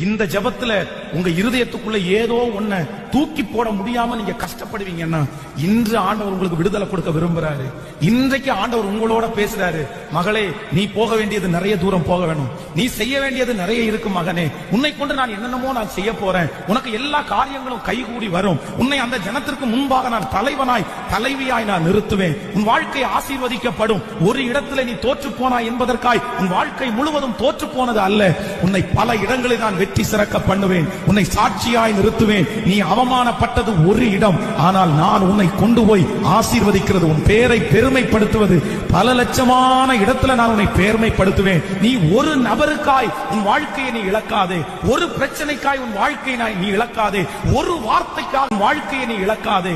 இந்த ஜபத்துல உங்க இருதயத்துக்குள்ள ஏதோ ஒன்ன தூக்கி போட முடியாம நீங்க கஷ்டப்படுவீங்கன்னா இன்று ஆண்டவர் உங்களுக்கு விடுதலை கொடுக்க விரும்புறாரு. இன்றைக்கு ஆண்டவர் உங்களோட பேசுறாரு. மகளே, நீ போக வேண்டியது நிறைய தூரம் போக வேணும். நீ செய்ய வேண்டியது நிறைய இருக்கு மகனே. உன்னை கொண்டு நான் என்னென்னமோ நான் செய்ய போறேன். உனக்கு எல்லா காரியங்களும் கைகூடி வரும். உன்னை அந்த ஜனத்திற்கு முன்பாக நான் தலைவனாய் தலைவியாய் நான் நிறுத்துவேன். உன் வாழ்க்கை ஆசீர்வதிக்கப்படும். ஒரு இடத்துல நீ தோற்று போனாய் என்பதற்காய் உன் வாழ்க்கை முழுவதும் தோற்று போனது அல்ல. உன்னை பல இடங்களில் நான் வெற்றி சிறக்க பண்ணுவேன். உன்னை சாட்சியாய் நிறுத்துவேன். நீ அவமானப்பட்டது ஒரு இடம், ஆனால் நான் உன்னை கொண்டு போய் ஆசீர்வதிக்கிறது, உன் பேரை பெருமைப்படுத்துவது பல லட்சமான இடத்துல நான் உன்னை பெருமைப்படுத்துவேன். நீ ஒரு நபருக்காய் உன் வாழ்க்கையை நீ இழக்காதே. ஒரு பிரச்சனைக்காய் உன் வாழ்க்கையை நீ இழக்காதே. ஒரு வார்த்தைக்காக உன் வாழ்க்கையை நீ இழக்காதே.